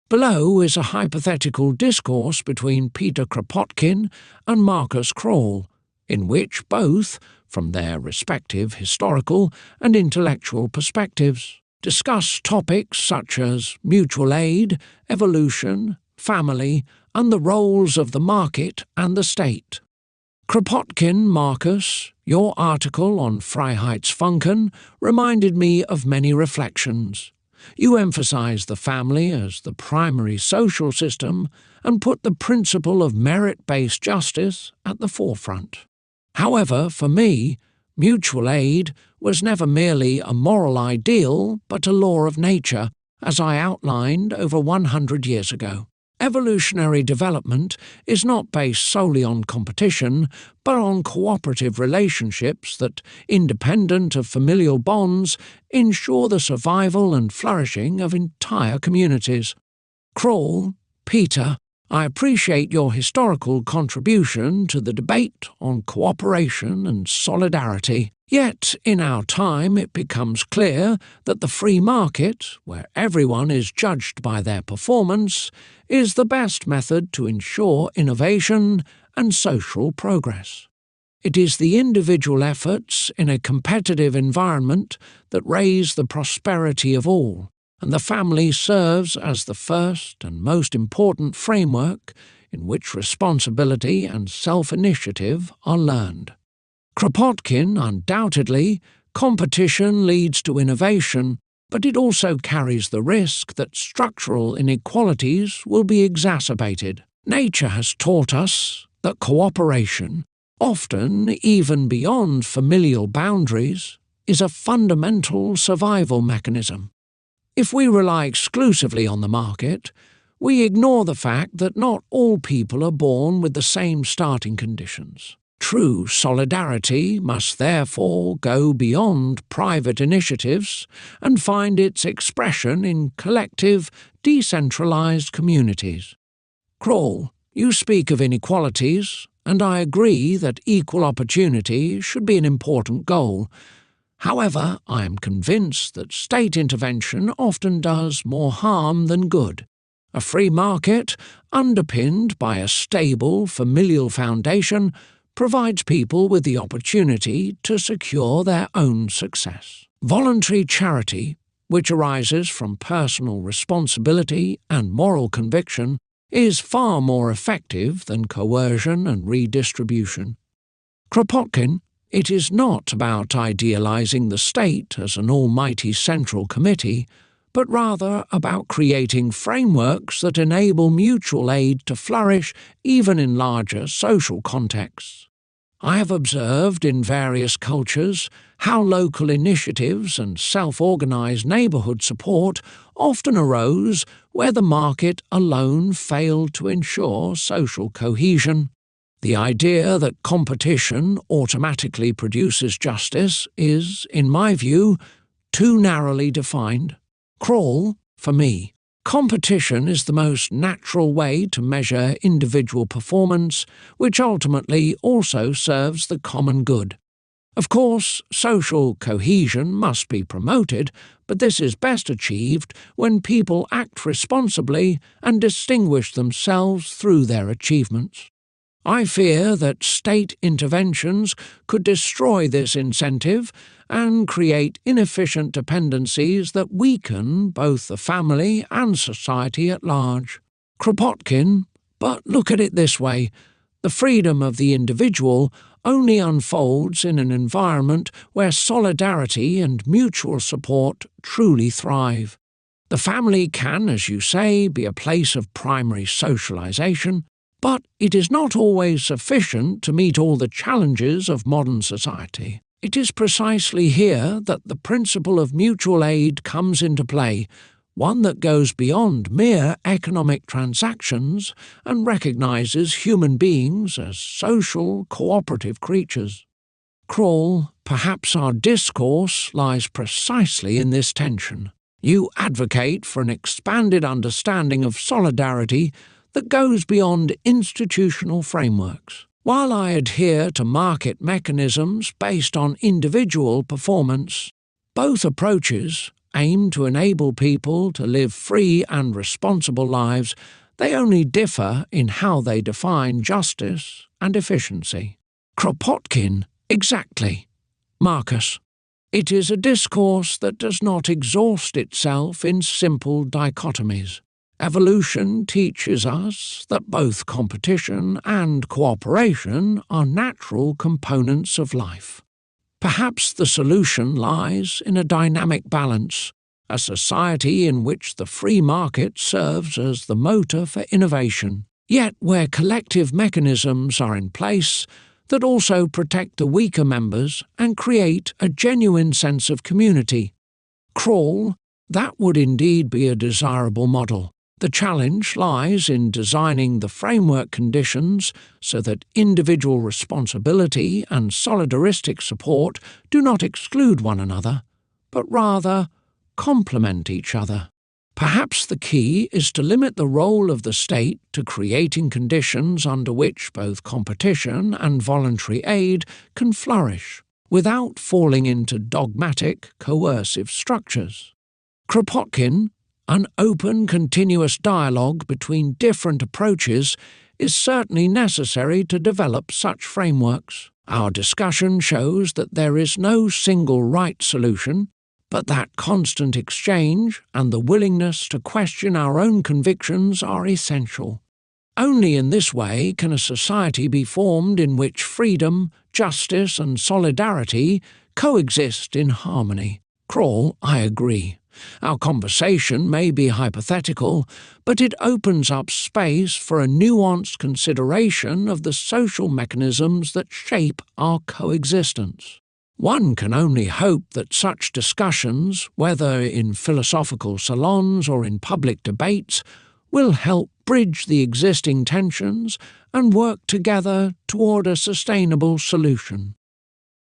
Below is a hypothetical discourse between Peter Kropotkin and Markus Krall, in which both, from their respective historical and intellectual perspectives, discuss topics such as mutual aid, evolution, family, and the roles of the market and the state. Kropotkin, Markus, your article on Freiheitsfunken reminded me of many reflections. You emphasize the family as the primary social system and put the principle of merit-based justice at the forefront. However, for me, mutual aid was never merely a moral ideal but a law of nature, as I outlined over 100 years ago. Evolutionary development is not based solely on competition, but on cooperative relationships that, independent of familial bonds, ensure the survival and flourishing of entire communities. Krall, Peter, I appreciate your historical contribution to the debate on cooperation and solidarity. Yet, in our time, it becomes clear that the free market, where everyone is judged by their performance, is the best method to ensure innovation and social progress. It is the individual efforts in a competitive environment that raise the prosperity of all, and the family serves as the first and most important framework in which responsibility and self-initiative are learned. Kropotkin, undoubtedly, competition leads to innovation, but it also carries the risk that structural inequalities will be exacerbated. Nature has taught us that cooperation, often even beyond familial boundaries, is a fundamental survival mechanism. If we rely exclusively on the market, we ignore the fact that not all people are born with the same starting conditions. True solidarity must therefore go beyond private initiatives and find its expression in collective, decentralized communities. Krall, you speak of inequalities, and I agree that equal opportunity should be an important goal. However, I am convinced that state intervention often does more harm than good. A free market, underpinned by a stable familial foundation, provides people with the opportunity to secure their own success. Voluntary charity, which arises from personal responsibility and moral conviction, is far more effective than coercion and redistribution. Kropotkin, it is not about idealizing the state as an almighty central committee, but rather about creating frameworks that enable mutual aid to flourish even in larger social contexts. I have observed in various cultures how local initiatives and self-organized neighborhood support often arose where the market alone failed to ensure social cohesion. The idea that competition automatically produces justice is, in my view, too narrowly defined. Krall, for me, competition is the most natural way to measure individual performance, which ultimately also serves the common good. Of course, social cohesion must be promoted, but this is best achieved when people act responsibly and distinguish themselves through their achievements. I fear that state interventions could destroy this incentive and create inefficient dependencies that weaken both the family and society at large. Kropotkin, but look at it this way, the freedom of the individual only unfolds in an environment where solidarity and mutual support truly thrive. The family can, as you say, be a place of primary socialization, but it is not always sufficient to meet all the challenges of modern society. It is precisely here that the principle of mutual aid comes into play, one that goes beyond mere economic transactions and recognizes human beings as social, cooperative creatures. Krall, perhaps our discourse lies precisely in this tension. You advocate for an expanded understanding of solidarity that goes beyond institutional frameworks, while I adhere to market mechanisms based on individual performance. Both approaches, aim to enable people to live free and responsible lives. They only differ in how they define justice and efficiency. Kropotkin, exactly. Markus. It is a discourse that does not exhaust itself in simple dichotomies. Evolution teaches us that both competition and cooperation are natural components of life. Perhaps the solution lies in a dynamic balance, a society in which the free market serves as the motor for innovation, yet where collective mechanisms are in place that also protect the weaker members and create a genuine sense of community. Krall, that would indeed be a desirable model. The challenge lies in designing the framework conditions so that individual responsibility and solidaristic support do not exclude one another, but rather complement each other. Perhaps the key is to limit the role of the state to creating conditions under which both competition and voluntary aid can flourish, without falling into dogmatic, coercive structures. Kropotkin, an open, continuous dialogue between different approaches is certainly necessary to develop such frameworks. Our discussion shows that there is no single right solution, but that constant exchange and the willingness to question our own convictions are essential. Only in this way can a society be formed in which freedom, justice and solidarity coexist in harmony. Krall, I agree. Our conversation may be hypothetical, but it opens up space for a nuanced consideration of the social mechanisms that shape our coexistence. One can only hope that such discussions, whether in philosophical salons or in public debates, will help bridge the existing tensions and work together toward a sustainable solution.